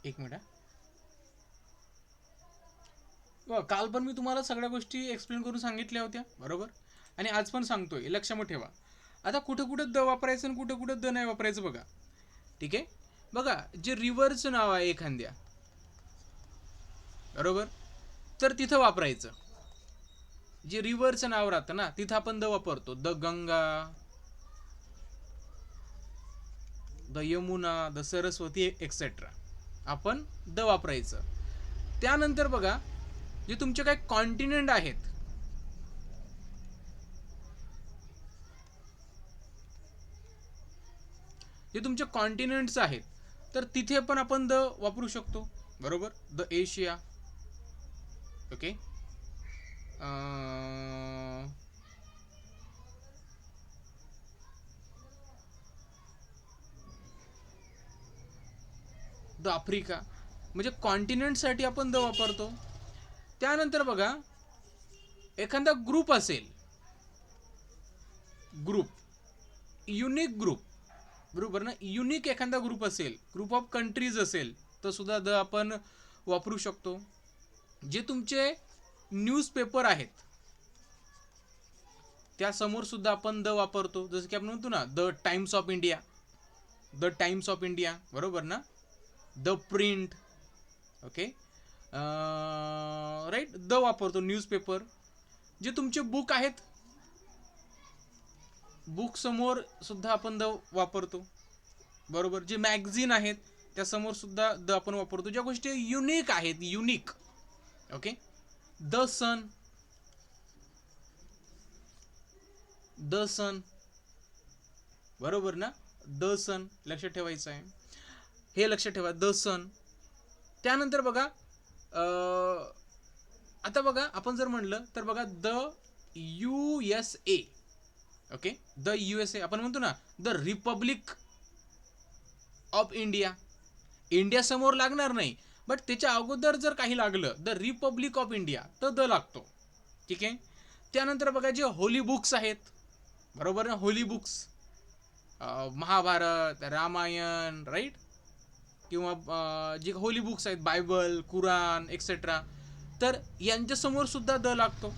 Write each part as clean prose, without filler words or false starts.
एक मिनिट. काल पण मी तुम्हाला सगळ्या गोष्टी एक्सप्लेन करून सांगितल्या होत्या बरोबर, आणि आज पण सांगतोय, लक्षात ठेवा. आता कुठं कुठं द वापरायचं आणि कुठं कुठं द नाही वापरायचं बघा. ठीक आहे. बघा, जे रिव्हरचं नाव आहे एखाद्या, बरोबर, तर तिथं वापरायचं. जे रिव्हरचं नाव राहतं ना तिथं आपण द वापरतो. The Ganga, the Yamuna, the Saraswati etcetera, आपण द वापरायचं. त्यानंतर बघा, जे तुमचे काही कॉन्टिनेंट आहेत, जे तुमचे कॉन्टिनेंट्स आहेत, तर तिथे पण आपण द वापरू शकतो बरोबर. The Asia, okay. The Africa, म्हणजे कॉन्टिनेंटसाठी आपण द वापरतो. त्यानंतर बघा, एखादा ग्रुप असेल, ग्रुप, युनिक ग्रुप, बरोबर ना, युनिक एखादा ग्रुप असेल, ग्रुप ऑफ कंट्रीज असेल, तर सुद्धा द आपण वापरू शकतो. जे तुमचे न्यूजपेपर आहेत त्यासमोर सुद्धा आपण द वापरतो. जसं की आपण म्हणतो ना, the Times of India, the Times of India, बरोबर ना. The print, okay, right, the वापरतो. न्यूजपेपर, जे तुमचे बुक आहेत, बुक समोर सुद्धा आपण द वापरतो बरोबर. जे मॅगझिन आहेत त्यासमोर सुद्धा द आपण वापरतो. ज्या गोष्टी युनिक आहेत, unique, okay. The sun, the sun, बरोबर ना. द सन लक्षात ठेवायचं आहे, हे लक्षात ठेवा, द सन. त्यानंतर बघा, आता बघा आपण जर म्हणलं तर बघा, the USA, okay, the USA, आपण म्हणतो ना the Republic of India. India समोर लागणार नाही, बट त्याच्या अगोदर जर काही लागलं, द रिपब्लिक ऑफ इंडिया, तर द लागतो. ठीक आहे. त्यानंतर बघा, जे होली बुक्स आहेत, बरोबर ना, holy books, Mahabharat, Ramayan, right, किंवा जे होली बुक्स आहेत, बायबल, कुराण एक्सेट्रा, तर यांच्यासमोर सुद्धा द लागतो.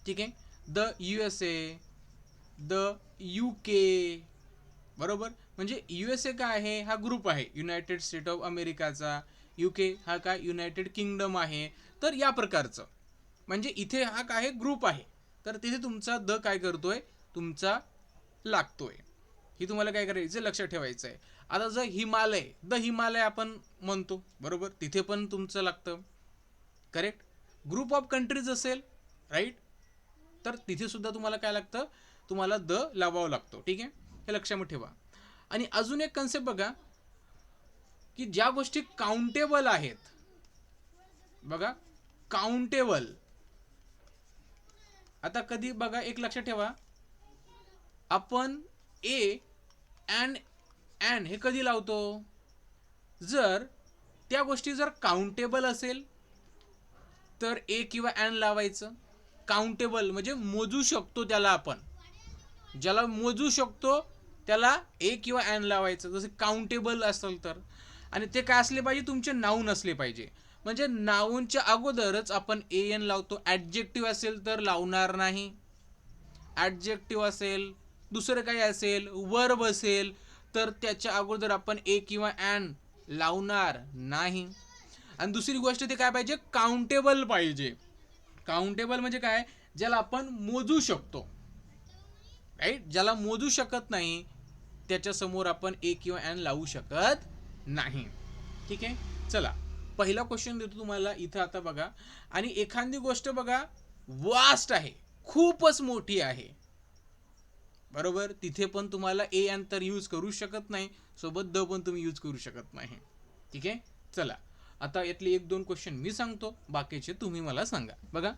ठीक आहे. द USA, द UK, बरोबर. म्हणजे USA काय आहे, हा ग्रुप आहे, युनायटेड स्टेट ऑफ अमेरिकाचा. UK हा काय, युनायटेड किंगडम आहे. तर या प्रकारचं, म्हणजे इथे हा काय ग्रुप आहे, तर तिथे तुमचा द काय करतोय, तुमचा लागतोय. ही तुम्हाला काय करायचं, लक्षात ठेवायचं आहे. आता जर हिमालय, द हिमालय आपण म्हणतो बरोबर, तिथे पण तुमचं लागतं, करेक्ट. ग्रुप ऑफ कंट्रीज असेल, राईट, तर तिथे सुद्धा तुम्हाला काय लागतं, तुम्हाला द लावावं लागतो. ठीक आहे, हे लक्षात ठेवा. आणि अजून एक कन्सेप्ट बघा, की ज्या गोष्टी काउंटेबल आहेत, बघा, काउंटेबल. आता कधी बघा, एक लक्षात ठेवा, आपण ए अँड हे कधी लावतो, जर त्या गोष्टी जर काउंटेबल असेल तर ए किंवा अँड लावायचं. काउंटेबल म्हणजे मोजू शकतो त्याला आपण, ज्याला मोजू शकतो त्याला ए किंवा अँड लावायचं. जसं काउंटेबल असेल तर, आणि ते काय असले पाहिजे, तुमचे नाऊन असले पाहिजे. म्हणजे नाऊनच्या अगोदरच आपण ए एन लावतो. ॲडजेक्टिव्ह असेल तर लावणार नाही. ॲडजेक्टिव्ह असेल, दुसरं काही असेल, वर्ब असेल, तर त्याच्या अगोदर आपण ए किंवा अँड लावणार नाही. आणि दुसरी गोष्ट ते काय पाहिजे, काउंटेबल पाहिजे. काउंटेबल म्हणजे काय, ज्याला आपण मोजू शकतो, राईट. ज्याला मोजू शकत नाही त्याच्या समोर आपण ए किंवा अँड लावू शकत नाही. ठीक आहे. चला, पहिला क्वेश्चन देतो तुम्हाला इथं. आता बघा, आणि एखादी गोष्ट बघा वास्ट आहे, खूपच मोठी आहे, बरोबर, तिथे पण तुम्हाला ए अँड तर यूज करू शकत नाही, सोबत द पण तुम्ही यूज करू शकत नाही. ठीक आहे. चला, आता यातले एक दोन क्वेश्चन मी सांगतो, बाकीचे तुम्ही मला सांगा. बघा,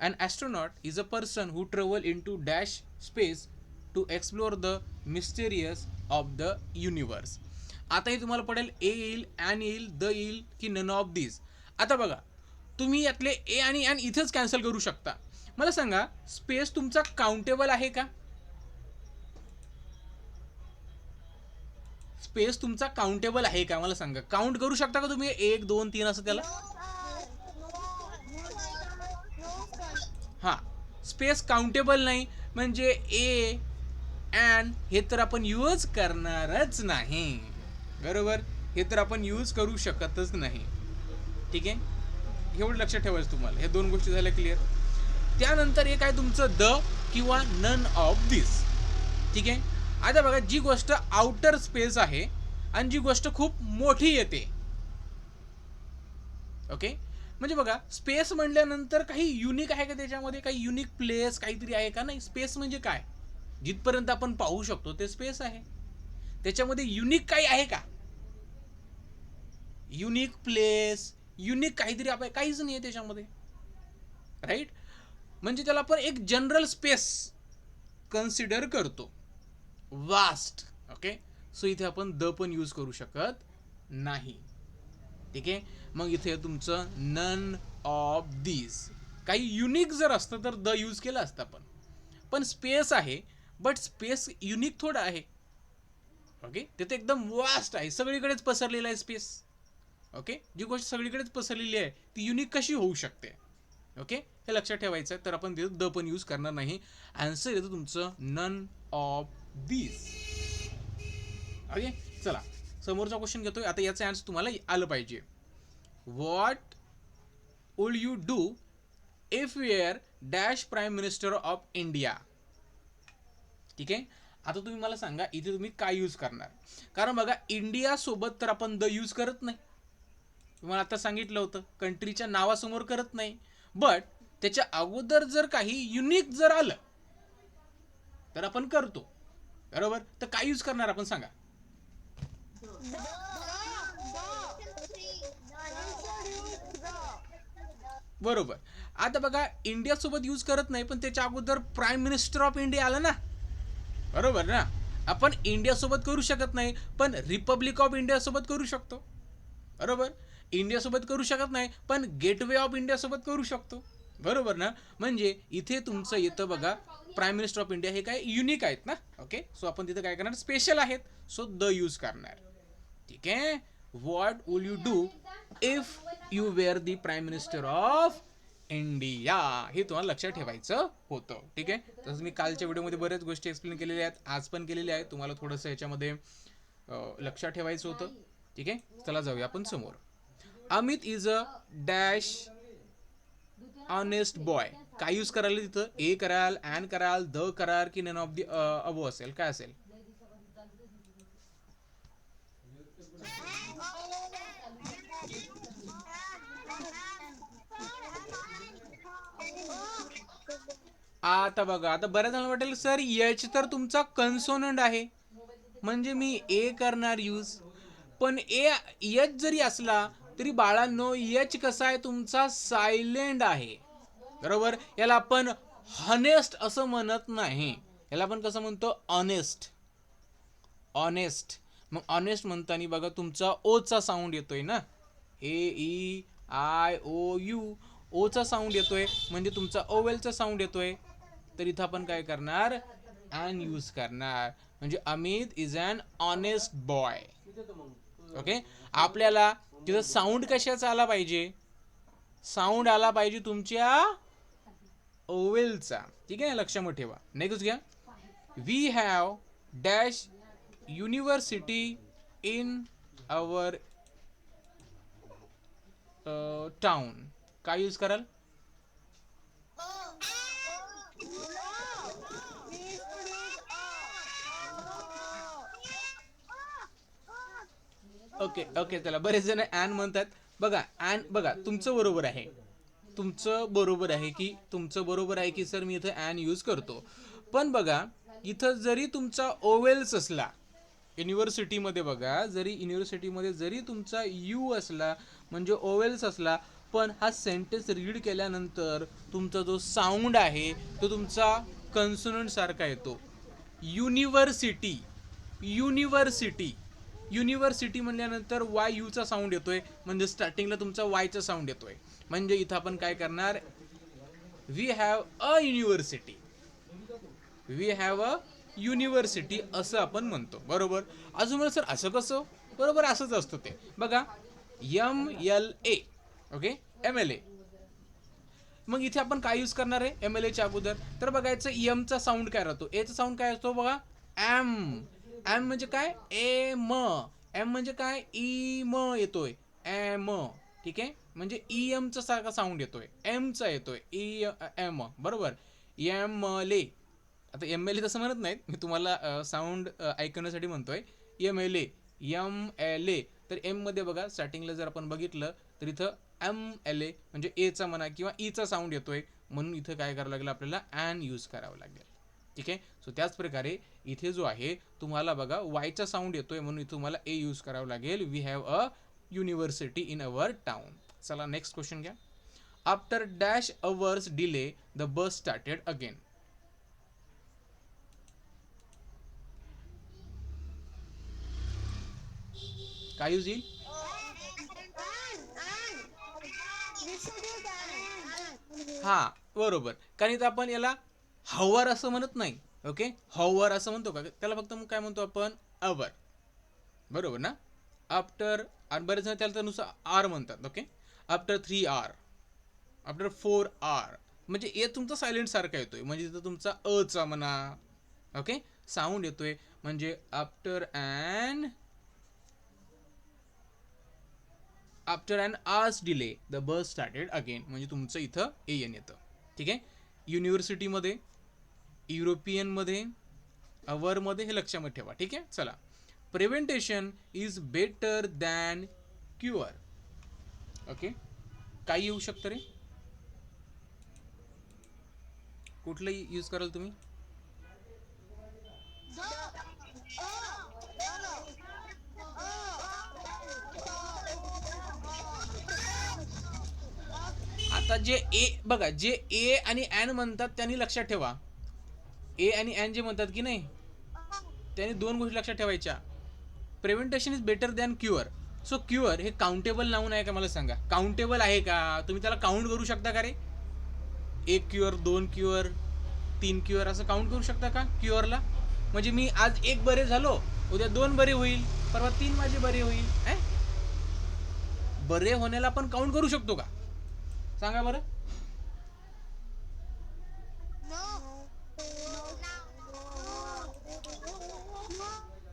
an astronaut is a person who travel into dash space to explore the mysterious of the universe. आता हे तुम्हाला पडेल ए येईल, अँड येईल, द येईल, की नन ऑफ दिस. आता बघा, तुम्ही यातले ए आणि अँड इथंच कॅन्सल करू शकता. मला सांगा, स्पेस तुमचा काउंटेबल आहे का? स्पेस तुमचा काउंटेबल आहे का मला सांगा. काउंट करू शकता का तुम्ही 1 2 3 असं त्याला. हां, स्पेस काउंटेबल नाही म्हणजे ए अँड हे तर आपण यूज करणारच नाही. बरोबर, हे तर आपण यूज करू शकतच नाही. ठीक आहे, एवढं लक्षात ठेवायचं तुम्हाला. हे दोन गोष्टी झाल्या क्लिअर. त्यानंतर एक आहे तुमचं द किंवा नन ऑफ दिस. ठीक आहे, आता बघा जी गोष्ट आउटर स्पेस आहे आणि जी गोष्ट खूप मोठी येते. ओके, म्हणजे बघा स्पेस म्हटल्यानंतर काही युनिक आहे का त्याच्यामध्ये, काही युनिक प्लेस काहीतरी आहे का. नाही, स्पेस म्हणजे काय, जिथपर्यंत आपण पाहू शकतो ते स्पेस आहे. त्याच्यामध्ये युनिक काही आहे का, युनिक प्लेस, युनिक काहीतरी आपण काहीच नाही आहे त्याच्यामध्ये. राईट, म्हणजे त्याला आपण एक जनरल स्पेस कन्सिडर करतो, वास्ट. ओके, सो इथे आपण द पण यूज करू शकत नाही. ठीक आहे, मग इथे तुमचं नन ऑफ दिस. काही युनिक जर असतं तर द यूज केलं असतं पण स्पेस आहे, बट स्पेस युनिक थोडं आहे. ओके, तिथे एकदम वास्ट आहे, सगळीकडेच पसरलेला आहे स्पेस. ओके, जी गोष्ट सगळीकडेच पसरलेली आहे ती युनिक कशी होऊ शकते. ओके, हे लक्षात ठेवायचं आहे. तर आपण द पण यूज करणार नाही. आन्सर येतं तुमचं नन ऑफ दिस. ओके, चला समोरचा क्वेश्चन घेतोय. आता याचं आन्सर तुम्हाला आलं पाहिजे. What would you do if you are dash prime minister of India. ठीक आहे, आता तुम्ही मला सांगा इथे तुम्ही काय यूज करणार. कारण बघा इंडिया सोबत तर आपण द यूज करत नाही, तुम्हाला आता सांगितलं होतं कंट्रीच्या नावासमोर करत नाही. बट त्याच्या अगोदर जर काही युनिक जर आलं तर आपण करतो. बरोबर, तर काय यूज करणार आपण सांगा. बरोबर, आता बघा इंडिया सोबत यूज करत नाही पण त्याच्या अगोदर प्राईम मिनिस्टर ऑफ इंडिया आलं ना. बरोबर ना, आपण इंडिया सोबत करू शकत नाही पण रिपब्लिक ऑफ इंडिया सोबत करू शकतो. बरोबर, इंडिया सोबत करू शकत नाही पण गेटवे ऑफ इंडिया सोबत करू शकतो. बरोबर ना, म्हणजे इथे तुमचं येतं बघा प्राईम मिनिस्टर ऑफ इंडिया हे काय युनिक आहेत ना. ओके, सो आपण तिथे काय करणार, स्पेशल आहेत, सो द यूज करणार. ठीक आहे, what will you do if you were the prime minister of India, हे तुम्हाला लक्षात ठेवायचं होतं. ठीक आहे, तसं मी कालच्या व्हिडिओमध्ये बऱ्याच गोष्टी एक्सप्लेन केलेल्या आहेत, आज पण केलेल्या आहेत. तुम्हाला थोडंसं याच्यामध्ये लक्षात ठेवायचं होतं. ठीक आहे, चला जाऊया आपण समोर. Amit is a dash honest boy. काय यूज कराल तिथं, ए कराल, अँड कराल, द कराल की नन ऑफ द अबो असेल, काय असेल. आता बघा, आता बऱ्याच जणांना वाटेल सर एच तर तुमचा कन्सोनंट आहे म्हणजे मी ए करणार यूज. पण एच जरी असला तरी बाळांनो एच कसा आहे तुमचा सायलेंट आहे. बरोबर, याला आपण हनेस्ट असं म्हणत नाही, याला आपण कसं म्हणतो, ऑनेस्ट. ऑनेस्ट, मग ऑनेस्ट म्हणताना बघा तुमचा ओचा साऊंड येतोय ना, AEIOU, ओचा साऊंड येतोय म्हणजे तुमचा ओवेलचा साऊंड येतोय. तर इथं आपण काय करणार, अँड यूज करणार, म्हणजे Amit is an honest boy. Okay, आपल्याला तिथं साऊंड कशाचा आला पाहिजे, साऊंड आला पाहिजे तुमच्या ओवेलचा. ठीक आहे, लक्षामध्ये ठेवा. नेक्स्ट घ्या, we have dash university in our town. काय यूज कराल. ओके ओके, चला बरेच जण ॲन म्हणतात. बघा ॲन, बघा तुमचं बरोबर आहे, तुमचं बरोबर आहे की, तुमचं बरोबर आहे की सर मी इथं ॲन यूज करतो. पण बघा इथं जरी तुमचा ओवेल्स असला युनिव्हर्सिटीमध्ये, बघा जरी युनिव्हर्सिटीमध्ये जरी तुमचा यू असला म्हणजे ओवेल्स असला, पण हा सेंटेन्स रीड केल्यानंतर तुमचा जो साऊंड आहे तो तुमचा कन्सोनंट सारखा येतो. युनिव्हर्सिटी, युनिव्हर्सिटी, युनिव्हर्सिटी म्हणल्यानंतर वाय यूचा साऊंड येतोय म्हणजे स्टार्टिंगला तुमचा वायचा साऊंड येतोय. म्हणजे इथं आपण काय करणार, we have a university, we have a university असं आपण म्हणतो. बरोबर. अजून मला सर असं कसं? बरोबर असंच असतं ते बघा. MLA. Okay, MLA. मग इथे आपण काय यूज करणार आहे MLAच्या अगोदर? तर बघायचं एमचा साऊंड काय राहतो, एचा साऊंड काय असतो बघा, एम. एम म्हणजे काय, एम. एम म्हणजे काय, ई म येतोय, एम. ठीक आहे, म्हणजे ईएमचा सारखा साऊंड येतोय, एमचा येतोय ई एम. बरोबर. MLA. आता MLA तसं म्हणत नाहीत, मी तुम्हाला साऊंड ऐकण्यासाठी म्हणतोय. MLA. MLA. तर एम मध्ये बघा स्टार्टिंगला जर आपण बघितलं तर इथं MLA म्हणजे एचा म्हणा किंवा ईचा साऊंड येतोय, म्हणून इथं काय करावं लागेल आपल्याला, ॲन यूज करावं लागेल. ठीक आहे. सो त्याच प्रकारे इथे जो आहे तुम्हाला बघा वायचा साऊंड येतोय, म्हणून इथे तुम्हाला ए यूज करावं लागेल. We have a university in our town. चला नेक्स्ट क्वेश्चन घ्या. After dash hours delay the bus started again. काय यूज येईल? हा, बरोबर. कारण इथं आपण याला हवर असं म्हणत नाही. ओके, हॉवर असं म्हणतो का, त्याला फक्त मग काय म्हणतो आपण, अवर. बरोबर ना. आफ्टर, बरेच जण त्याला नुसार आर म्हणतात. Okay, after 3 are, after 4 are, म्हणजे ए तुमचा सायलेंट सारखा येतोय, म्हणजे तिथं तुमचा अचा म्हणा, ओके, साऊंड येतोय. म्हणजे after an hours delay the bus started again, म्हणजे तुमचं इथं एन येतं. ठीक आहे. युनिव्हर्सिटीमध्ये, युरोपियनमध्ये, अवरमध्ये हे लक्षामध्ये ठेवा. ठीक आहे. चला, prevention is better than cure. Okay, काय येऊ शकतं रे, कुठलंही यूज कराल तुम्ही? आता जे ए बघा, जे ए आणि एन म्हणतात त्यांनी लक्षात ठेवा, ए आणि एन जे म्हणतात की नाही, त्यांनी दोन गोष्टी लक्षात ठेवायच्या. Prevention is better than cure. So cure हे काउंटेबल नाऊन आहे का, मला सांगा, काउंटेबल आहे का? तुम्ही त्याला काउंट करू शकता का रे? 1 क्युअर, 2 क्युअर, 3 क्युअर असं काउंट करू शकता का क्युअरला? म्हणजे मी आज 1 बरे झालो, उद्या 2 बरे होईल, परवा 3 माझे बरे होईल. बरे होण्याला आपण काउंट करू शकतो का, सांगा बरं?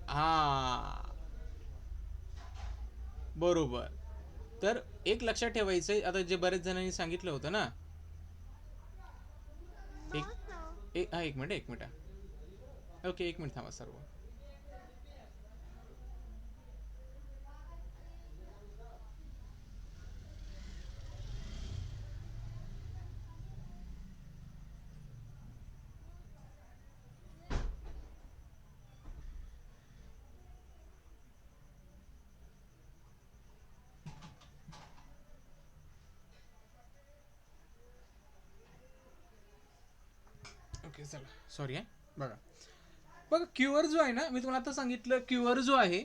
हा, बरोबर. तर एक लक्षात ठेवायचं, आता जे बरेच जणांनी सांगितलं होतं ना, एक मिनिट, एक मिनिट. ओके, एक मिनिट थांबा सर्व. ओके, चला, सॉरी आहे. बघा बघा, क्युअर जो आहे ना, मी तुम्हाला आता सांगितलं, क्युअर जो आहे,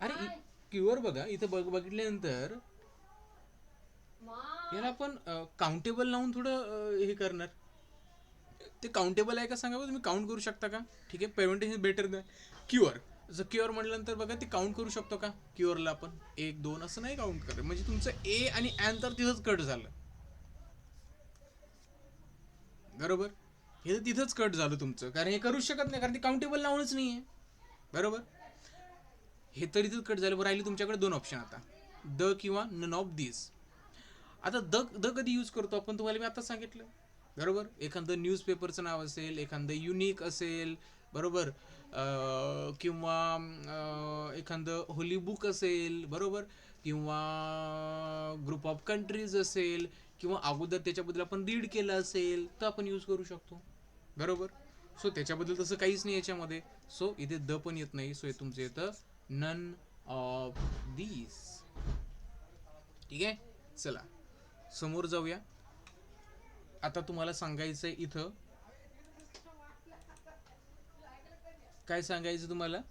अरे क्युअर बघा इथं बघितल्यानंतर याला आपण काउंटेबल लावून थोडं हे करणार. ते काउंटेबल आहे का सांगा बरं, तुम्ही काउंट करू शकता का? ठीक आहे, प्रेव्हेंटेशन बेटर दॅन क्युअर. जर क्युअर म्हटल्यानंतर बघा ते काउंट करू शकतो का क्युअरला आपण, 1 2 असं नाही काउंट करत, म्हणजे तुमचं ए आणि एन तर तिथंच कट झालं. बरोबर, हे तर तिथंच कट झालं तुमचं, कारण हे करूच शकत नाही, कारण ते काउंटेबल नाऊनच नाही आहे. बरोबर, हे तर इथंच कट झालं. राहिली तुमच्याकडे 2 ऑप्शन आता, द किंवा नन ऑफ दिस. आता द द कधी यूज करतो आपण, तुम्हाला मी आता सांगितलं. बरोबर, एखादं न्यूजपेपरचं नाव असेल, एखादं युनिक असेल, बरोबर, किंवा एखादं होली बुक असेल, बरोबर, किंवा ग्रुप ऑफ कंट्रीज असेल, किंवा अगोदर त्याच्याबद्दल आपण रीड केलं असेल, तर आपण यूज करू शकतो. बरोबर. सो त्याच्याबद्दल तसं काहीच नाही याच्यामध्ये. सो इथे द पण येत नाही, सो हे तुमचं येतं नन ऑफ दीज. ठीक आहे. चला समोर जाऊया. आता तुम्हाला सांगायचंय इथं, काय सांगायचं तुम्हाला,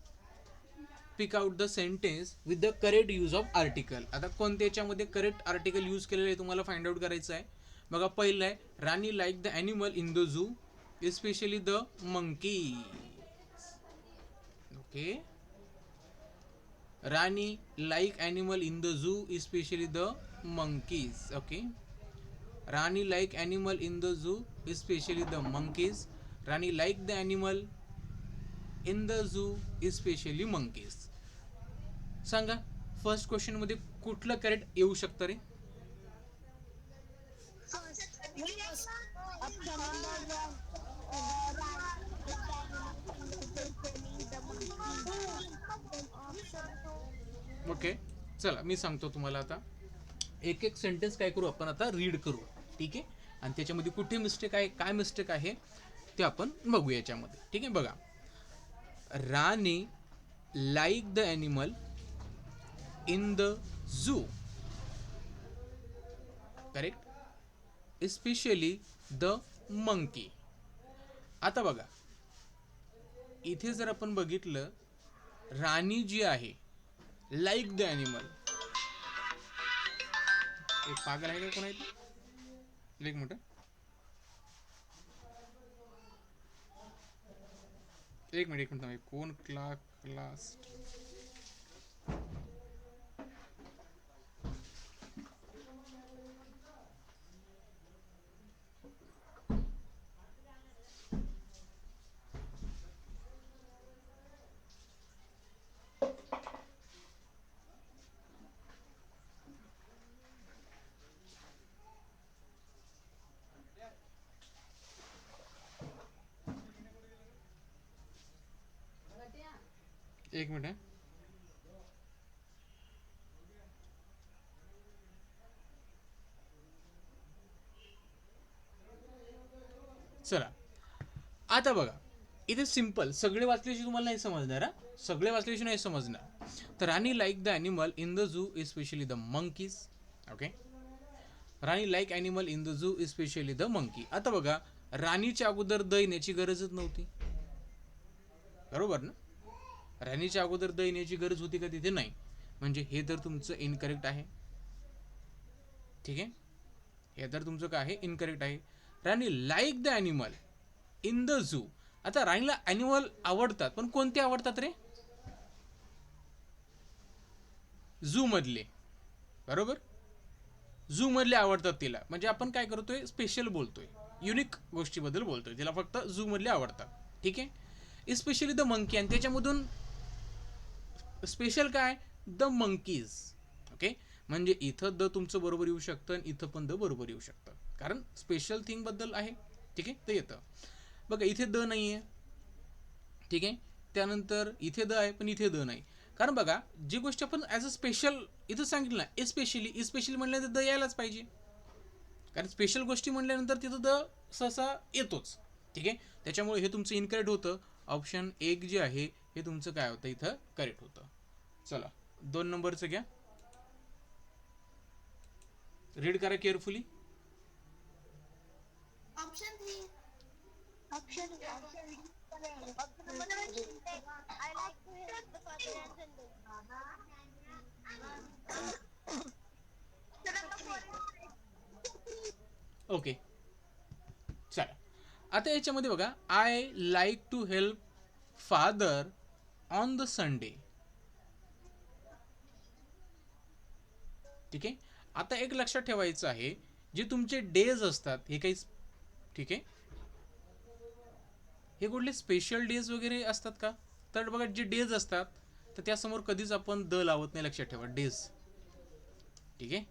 pick out the sentence with the correct use of article. आता कोणत्या याच्यामध्ये करेक्ट आर्टिकल यूज केलेलं आहे तुम्हाला फाइंड आउट करायचं आहे. बघा, पहिलं आहे, Rani like the animal in the zoo. especially the monkey. Okay. Rani like animal in the zoo, especially the monkeys. Okay. Rani like animal in the zoo, especially the monkeys. Rani like the animal in the zoo, especially monkeys. सांगा first question मध्ये कुठलं correct येऊ शकतं रे? Okay, चला मी सांगतो तुम्हाला आता. एक एक सेंटेन्स काय करू आपण आता रीड करू, ठीक आहे, आणि त्याच्यामध्ये कुठे मिस्टेक आहे काय मिस्टेक आहे ते आपण बघू याच्यामध्ये. ठीक आहे, बघा. Rani like the animal in the zoo, correct, especially the monkey. आता बघा इथे जर आपण बघितलं, राणी जी आहे लाईक द ॲनिमल, एक पागल आहे का कोण आहे ते? एक मिनिट, एक मिनिट कोण क्लास एक मिनिट. चला आता बघा इथे सिंपल, सगळे वाचल्याशी तुम्हाला नाही समजणार, सगळे वाचल्याशी नाही समजणार. तर Rani like the animal in the zoo, especially the monkeys. Okay, Rani like animal in the zoo, especially the monkey. आता बघा राणीच्या अगोदर द येण्याची गरजच नव्हती, बरोबर ना? राणीच्या अगोदर द येण्याची गरज होती का? तिथे नाही, म्हणजे हे तर तुमचं इनकरेक्ट आहे. ठीक आहे, हे तर तुमचं काय आहे? इनकरेक्ट आहे. Rani like the animal in the zoo. आता राणीला ॲनिमल आवडतात, पण कोणते आवडतात रे? झू मधले, बरोबर, झू मधले आवडतात तिला. म्हणजे आपण काय करतोय? स्पेशल बोलतोय, युनिक गोष्टीबद्दल बोलतोय, तिला फक्त झू मधले आवडतात. ठीक आहे, इस्पेशली द मंकी, आणि त्याच्यामधून स्पेशल काय? The monkeys. ओके, म्हणजे इथं द तुमचं बरोबर येऊ शकतं आणि इथं पण द बरोबर येऊ शकतं, कारण स्पेशल थिंग बद्दल आहे. ठीक आहे, ते येतं. बघा इथे द नाही आहे, ठीक आहे, त्यानंतर इथे द आहे पण इथे द नाही. कारण बघा जी गोष्ट आपण ॲज अ स्पेशल इथं सांगितलं ना, एस्पेशली म्हटल्यानंतर द यायलाच पाहिजे, कारण स्पेशल गोष्टी म्हटल्यानंतर तिथं द सहसा येतोच. ठीक आहे, त्याच्यामुळे हे तुमचं इनकरेक्ट होतं. ऑप्शन एक जे आहे हे तुमचं काय होतं? इथं करेक्ट होतं. चला 2 नंबरचं घ्या, रीड करा carefully. Option 3. Option 3. I like to hear the father and Sunday. Okay, चला आता याच्यामध्ये बघा, I like to help father on the Sunday. ठीक आहे, आता एक लक्षात ठेवायचं आहे, जे तुमचे डेज असतात हे काही, ठीक आहे, हे कुठले स्पेशल डेज वगैरे असतात का? तर बघा जे डेज असतात तर त्यासमोर कधीच आपण द लावत नाही, लक्षात ठेवा, डेज. ठीक आहे,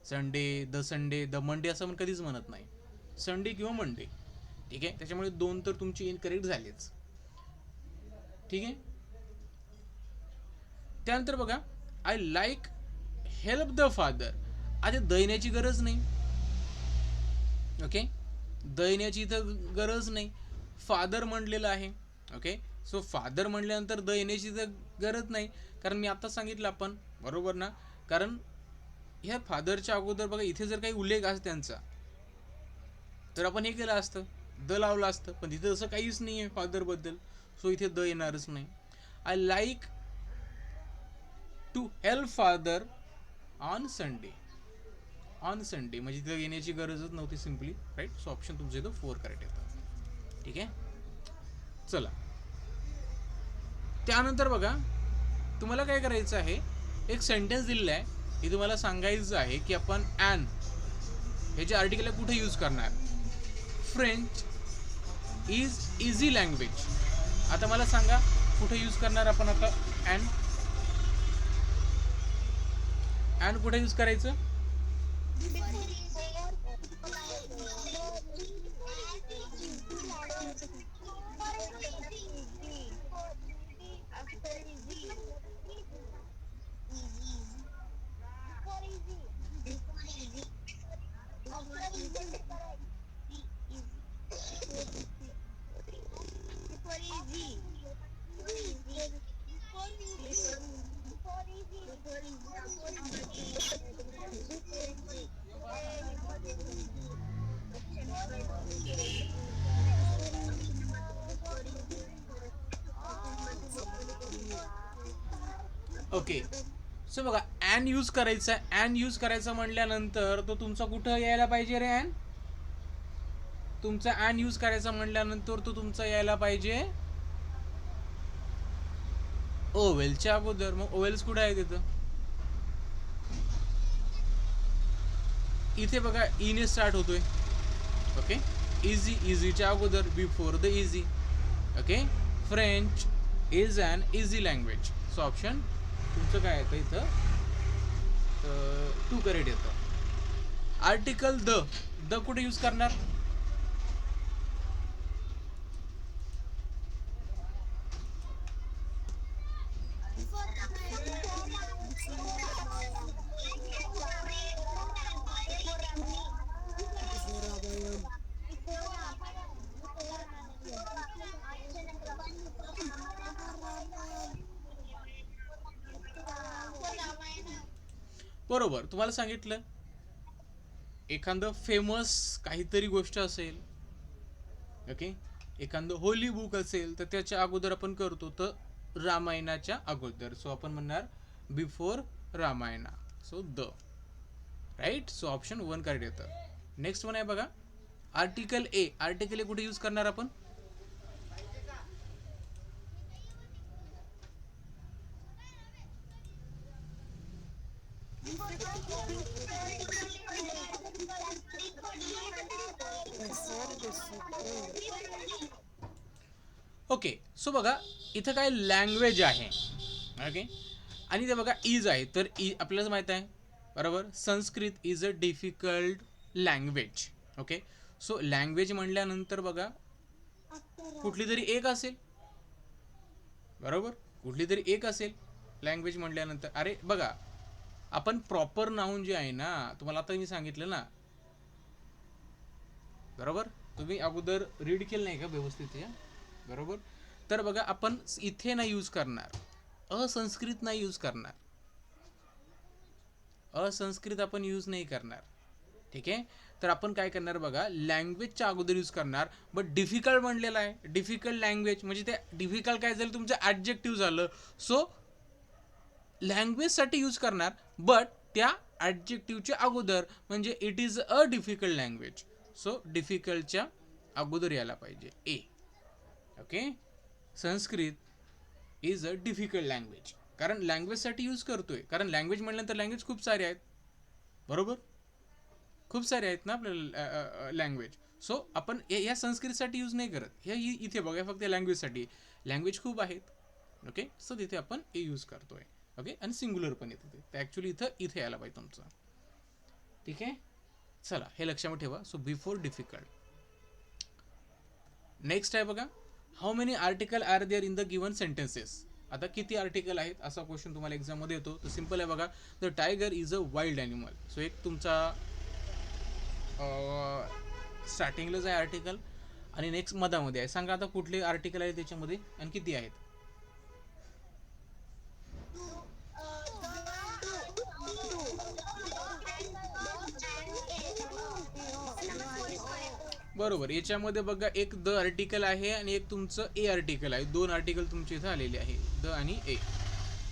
संडे द मंडे असं आपण कधीच म्हणत नाही, संडे किंवा मंडे. ठीक आहे, त्याच्यामुळे 2 तर तुमची इनकरेक्ट झालेच. ठीक आहे, त्यानंतर बघा I like help the father. आता दैण्याची गरज नाही. ओके, दैण्याची इथं गरज नाही, फादर म्हणलेलं आहे. ओके, सो फादर म्हणल्यानंतर द येण्याची तर गरज नाही, कारण मी आता सांगितलं आपण, बरोबर ना? कारण ह्या फादरच्या अगोदर बघा इथे जर काही उल्लेख असतो त्यांचा तर आपण हे केलं असतं, द लावलं असतं, पण तिथे असं काहीच नाही आहे फादरबद्दल, सो इथे द येणारच नाही. I like to help father on Sunday. On Sunday म्हणजे तिथं येण्याची गरजच नव्हती सिम्पली, राईट. सो ऑप्शन तुमचं इथं 4 करेक्ट येतं. ठीक आहे. चला, त्यानंतर बघा तुम्हाला काय करायचं आहे, एक सेंटेन्स दिलेलं आहे, हे तुम्हाला सांगायचं आहे की आपण ॲन हे जे आर्टिकल आहे कुठे यूज करणार. French is easy language. आता मला सांगा कुठे यूज करणार आपण आता ॲन. ॲन कुठे यूज करायचं. ओके, सो बघा ॲन यूज करायचा. ॲन यूज करायचा म्हटल्यानंतर तो तुमचा कुठं यायला पाहिजे रे ॲन. तुमचा ॲन यूज करायचा म्हटल्यानंतर तो तुमचा यायला पाहिजे ओवेलच्या अगोदर. मग ओवेल्स कुठे आहे तिथं. इथे बघा ईने स्टार्ट होतोय. ओके, इझी, इझीच्या अगोदर before the easy. Okay, French is an easy language. So option तुमचं काय येतं इथं, टू करेक्ट येतं. आर्टिकल द, द कुठे यूज करणार. बरोबर, तुम्हाला सांगितलं एखादं फेमस काहीतरी गोष्ट असेल, ओके, एखादं होली बुक असेल तर त्याच्या अगोदर आपण करतो तर रामायणाच्या अगोदर. सो आपण म्हणणार before Ramayana. So the, right. So option 1 correct येतं. नेक्स्ट वन आहे बघा आर्टिकल ए. आर्टिकल ए कुठे यूज करणार आपण. ओके, सो बघा इथं काय लँग्वेज आहे. ओके, आणि ते बघा इज आहे. तर आपल्याला माहित आहे बरोबर, Sanskrit is a difficult language. Okay, so language म्हणल्यानंतर बघा कुठली तरी एक असेल. बरोबर, कुठली तरी एक असेल लँग्वेज म्हटल्यानंतर. अरे बघा आपण प्रॉपर नाऊन जे आहे ना, तुम्हाला आता मी सांगितलं ना, बरोबर, तुम्ही अगोदर रीड केलं नाही का व्यवस्थित या. बरोबर, तर बघा आपण इथे नाही यूज करणार, असंस्कृत नाही यूज करणार, असंस्कृत आपण यूज नाही करणार. ठीक आहे, तर आपण काय करणार बघा लँग्वेजच्या अगोदर यूज करणार. बट डिफिकल्ट म्हणलेलं आहे, डिफिकल्ट लँग्वेज म्हणजे ते डिफिकल्ट काय झालं तुमचं ॲडजेक्टिव्ह झालं. सो लँग्वेजसाठी यूज करणार बट त्या ॲडजेक्टिव्हच्या अगोदर, म्हणजे it is a difficult language. So डिफिकल्टच्या अगोदर यायला पाहिजे a. Okay, Sanskrit is a difficult language. कारण लँग्वेजसाठी यूज करतोय, कारण लँग्वेज म्हटल्यानंतर लँग्वेज खूप सारे आहेत. बरोबर, खूप सारे आहेत ना आपल्याला लँग्वेज. सो आपण या संस्कृतसाठी यूज नाही करत, हे इथे बघा फक्त लँग्वेजसाठी. लँग्वेज खूप आहेत. ओके, सो तिथे आपण ए यूज करतोय. ओके, आणि सिंग्युलर पण येते ते ॲक्च्युली इथे यायला पाहिजे तुमचं. ठीक आहे, चला हे लक्षात ठेवा. So before difficult. नेक्स्ट आहे बघा how many article are there in the given sentences. आता किती आर्टिकल आहेत असा क्वेश्चन तुम्हाला एक्झाममध्ये येतो. तर सिम्पल आहे बघा, the tiger is a wild animal. So एक तुमचा स्टार्टिंगलाच आहे आर्टिकल आणि नेक्स्ट मधामध्ये आहे. सांगा आता कुठले आर्टिकल आहे त्याच्यामध्ये आणि किती आहेत. बरोबर, याच्यामध्ये बघा एक द आर्टिकल आहे आणि एक तुमचं ए आर्टिकल आहे. 2 आर्टिकल तुमचे इथं आलेले आहे, द आणि ए.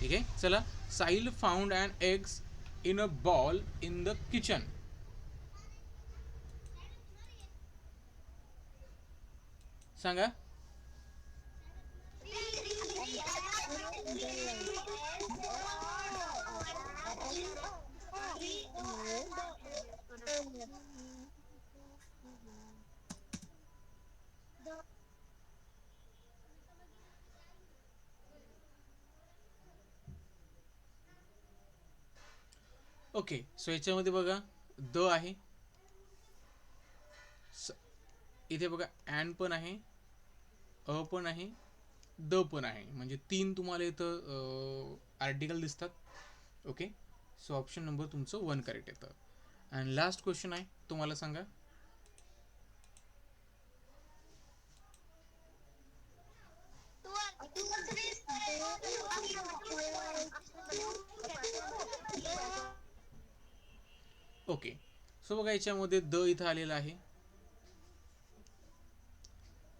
ठीक आहे, चला. Sahil found and eggs in a ball in the kitchen. सांगा. ओके, सो याच्यामध्ये बघा द आहे, इथे बघा अँड पण आहे, अ पण आहे, द पण आहे, म्हणजे 3 तुम्हाला इथं आर्टिकल दिसतात. ओके, सो ऑप्शन नंबर तुमचं 1 करेक्ट येतं. अँड लास्ट क्वेश्चन आहे, तुम्हाला सांगा. ओके, सो बघा याच्यामध्ये द इथं आलेला आहे,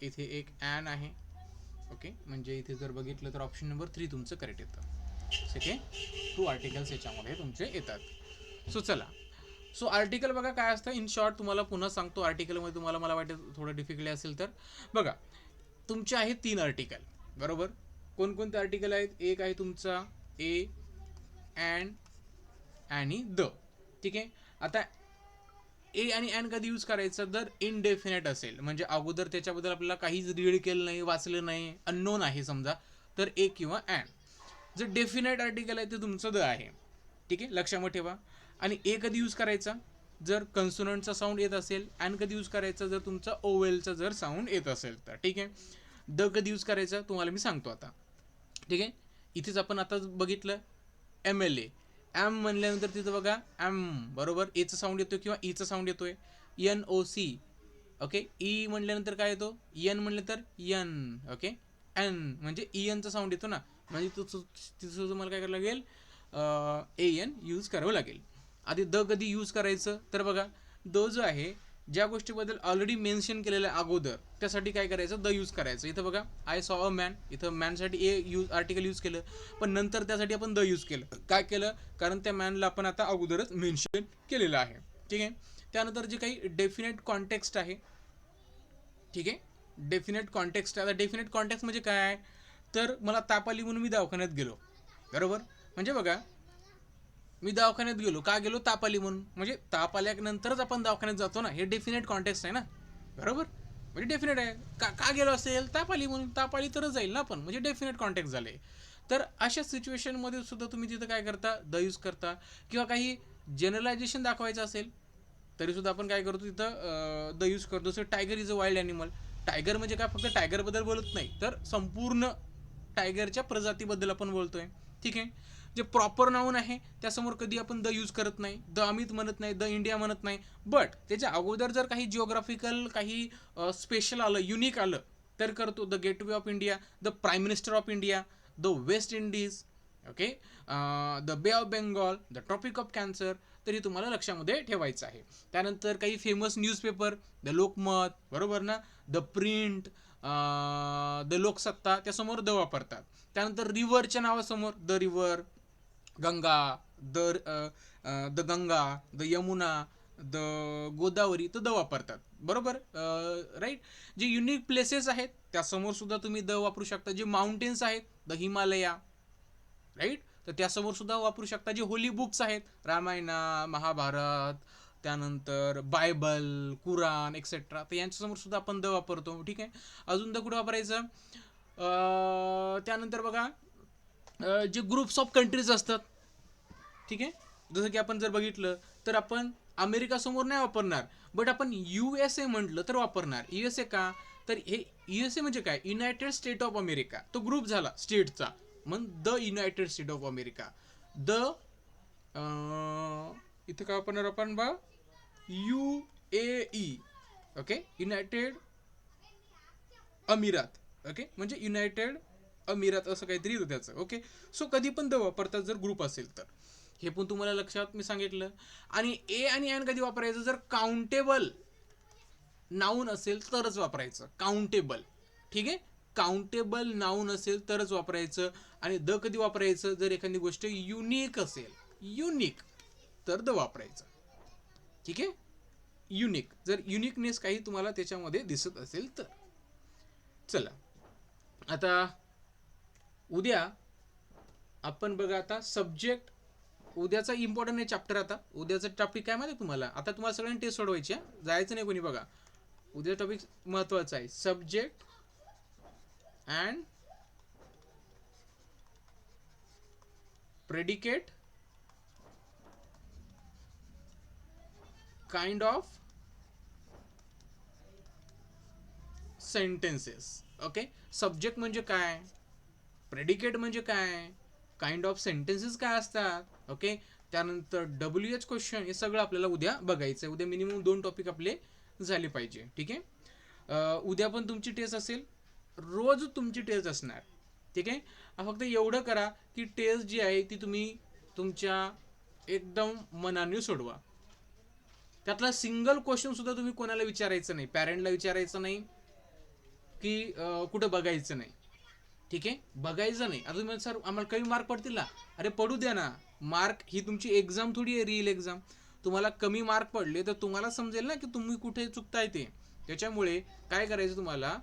इथे एक ॲन आहे. ओके, म्हणजे इथे जर बघितलं तर ऑप्शन नंबर 3 तुमचं करेक्ट येतं. ओके, 2 आर्टिकल्स याच्यामध्ये तुमचे येतात. सो चला, सो आर्टिकल बघा काय असतं इन शॉर्ट, तुम्हाला पुन्हा सांगतो. आर्टिकलमध्ये तुम्हाला मला वाटतं थोडं डिफिकल्ट असेल तर बघा, तुमचे आहेत 3 आर्टिकल, बरोबर. कोणकोणते आर्टिकल आहेत? एक आहे तुमचा ए, अँड आणि द. ठीक आहे, आता ए आणि अँड कधी यूज करायचं? जर इनडेफिनेट असेल, म्हणजे अगोदर त्याच्याबद्दल आपल्याला काहीच रीड केलं नाही, वाचलं नाही, अननोन आहे समजा, तर ए किंवा अँड. जर डेफिनेट आर्टिकल आहे ते तुमचं द आहे. ठीक आहे, लक्षामध्ये ठेवा. आणि ए कधी यूज करायचा? जर कन्सोनंटचा साऊंड येत असेल. अँड कधी यूज करायचा? जर तुमचा ओवेलचा जर साऊंड येत असेल तर. ठीक आहे, द कधी यूज करायचा तुम्हाला मी सांगतो आता. ठीक आहे, इथेच आपण आता बघितलं एम एल ए, एम म्हणल्यानंतर तिथं बघा एम, बरोबर, एचा साऊंड येतोय किंवा ईचा साऊंड येतोय. N O C. Okay, E म्हणल्यानंतर काय येतो? एन म्हणलं तर एन. ओके, एन म्हणजे ई एनचा साऊंड येतो ना, म्हणजे तिथं तुम्हाला काय करावं लागेल? ए एन यूज करावं लागेल. आधी द कधी यूज करायचं? तर बघा, द जो आहे, ज्या गोष्टीबद्दल ऑलरेडी मेन्शन केलेलं आहे अगोदर, त्यासाठी काय करायचं? द यूज करायचं. इथं बघा आय सॉ अ मॅन, इथं मॅनसाठी ए आर्टिकल यूज केलं, पण नंतर त्यासाठी आपण द यूज केलं. काय केलं? कारण त्या मॅनला आपण आता अगोदरच मेन्शन केलेलं आहे. ठीक आहे, त्यानंतर जे काही डेफिनेट कॉन्टेक्स्ट आहे. ठीक आहे, डेफिनेट कॉन्टेक्स्ट. आता डेफिनेट कॉन्टेक्स्ट म्हणजे काय? तर मला ताप आली म्हणून मी दवाखान्यात गेलो, बरोबर. म्हणजे बघा, मी दवाखान्यात गेलो, का गेलो? ताप आली म्हणून. म्हणजे ताप आल्यानंतरच आपण दवाखान्यात जातो ना, हे डेफिनेट कॉन्टेक्स्ट आहे ना, बरोबर. म्हणजे डेफिनेट आहे. का गेलो असेल? ताप आली म्हणून. ताप आली तरच जाईल ना आपण, म्हणजे डेफिनेट कॉन्टेक्स्ट झाले. तर अशा सिच्युएशनमध्ये सुद्धा तुम्ही तिथं काय करता? द यूज करता. किंवा काही जनरलायझेशन दाखवायचं असेल तरी सुद्धा आपण काय करतो? तिथं द यूज करतो. जसं tiger is a wild animal. Tiger म्हणजे काय? फक्त टायगरबद्दल बोलत नाही, तर संपूर्ण टायगरच्या प्रजातीबद्दल आपण बोलतोय. ठीक आहे, जे प्रॉपर नाऊन आहे त्यासमोर कधी आपण द यूज करत नाही. द अमित म्हणत नाही, द इंडिया म्हणत नाही. बट त्याच्या अगोदर जर काही जिओग्राफिकल काही स्पेशल आलं, युनिक आलं, तर करतो. The Gateway of India, the prime minister of India, the West Indies. Okay, the Bay of Bengal, the Tropic of Cancer. तरी तुम्हाला लक्षामध्ये ठेवायचं आहे. त्यानंतर काही फेमस न्यूजपेपर, द लोकमत, बरोबर ना, द प्रिंट, द लोकसत्ता, त्यासमोर द वापरतात. त्यानंतर रिव्हरच्या नावासमोर the river, Ganga, the Ganga, the Yamuna, the Godavari, तर द वापरतात, बरोबर. राईट. जे युनिक प्लेसेस आहेत त्यासमोर सुद्धा तुम्ही द वापरू शकता. जे माउंटेन्स आहेत, द हिमालया, राईट, तर त्यासमोर सुद्धा वापरू शकता. जे होली बुक्स आहेत, रामायणा, महाभारत, त्यानंतर बायबल, कुराण एक्सेट्रा, तर यांच्यासमोर सुद्धा आपण द वापरतो. ठीक आहे, अजून द कुठं वापरायचं? त्यानंतर बघा, जे ग्रुप्स ऑफ कंट्रीज असतात. ठीक आहे, जसं की आपण जर बघितलं तर आपण अमेरिकासमोर नाही वापरणार, बट आपण यू एस ए म्हटलं तर वापरणार. यू एस ए का? तर हे यू एस ए म्हणजे काय? United state of America. तो ग्रुप झाला स्टेटचा, मग the United state of America. The इथं काय वापरणार आपण बा? U A E. Okay, United अमिरात. ओके, म्हणजे युनायटेड अमिरात असं काहीतरी होतं त्याचं. ओके, सो कधी पण द वापरतात जर ग्रुप असेल तर. हे पण तुम्हाला लक्षात मी सांगितलं. आणि ए आणि एन कधी वापरायचं? जर काउंटेबल नाऊन असेल तरच वापरायचं. काउंटेबल. ठीक आहे, काउंटेबल नाऊन असेल तरच वापरायचं. आणि द कधी वापरायचं? जर एखादी गोष्ट युनिक असेल, युनिक, तर द वापरायचं. ठीक आहे, युनिक, जर युनिकनेस काही तुम्हाला त्याच्यामध्ये दिसत असेल तर. चला आता उद्या आपण बघा आता सब्जेक्ट, उद्याचा इम्पॉर्टंट आहे चॅप्टर. आता उद्याचा टॉपिक काय माहिती तुम्हाला, आता तुम्हाला सगळ्यांनी टेस्ट सोडवायची आहे, जायचं नाही कोणी. बघा उद्या टॉपिक महत्वाचा आहे, subject and predicate kind of sentences. Okay, subject म्हणजे काय, प्रेडिकेट म्हणजे काय, काइंड ऑफ सेंटेन्सेस काय असतात. ओके, त्यानंतर WH क्वेश्चन, हे सगळं आपल्याला उद्या बघायचं आहे. उद्या मिनिमम 2 टॉपिक आपले झाले पाहिजे. ठीक आहे, उद्या पण तुमची टेस्ट असेल, रोज तुमची टेस्ट असणार. ठीक आहे, फक्त एवढं करा की टेस्ट जी आहे ती तुम्ही तुमच्या एकदम मनाने सोडवा. त्यातला सिंगल क्वेश्चन सुद्धा तुम्ही कोणाला विचारायचं नाही, पॅरेंटला विचारायचं नाही की कुठं बघायचं नाही. ठीक आहे, बघायचं नाही. आता तुम्ही सर आम्हाला कमी मार्क पडतील ना, अरे पडू द्या ना. मार्क ही तुमची एक्झाम थोडी आहे, रिअल एक्झाम. तुम्हाला कमी मार्क पडले तर तुम्हाला समजेल ना की तुम्ही कुठे चुकताय ते. त्याच्यामुळे काय करायचं, तुम्हाला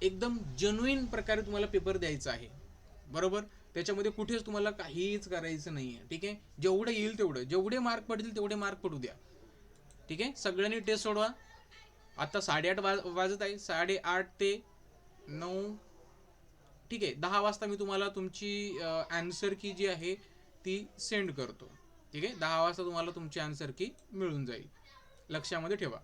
एकदम जेन्युइन प्रकारे तुम्हाला पेपर द्यायचा आहे. बरोबर, त्याच्यामध्ये कुठेच तुम्हाला काहीच करायचं नाही आहे. ठीक आहे, जेवढं येईल तेवढं, जेवढे मार्क पडतील तेवढे मार्क पडू द्या. ठीक आहे, सगळ्यांनी टेस्ट सोडवा. आता 8:30 वाजत आहे, 8:30 ते 9. ठीक आहे, 10 वाजता मी तुम्हाला तुमची आन्सर की जी आहे ती सेंड करतो. ठीक आहे, 10 वाजता तुम्हाला तुमची आन्सर की मिळून जाईल, लक्षामध्ये ठेवा.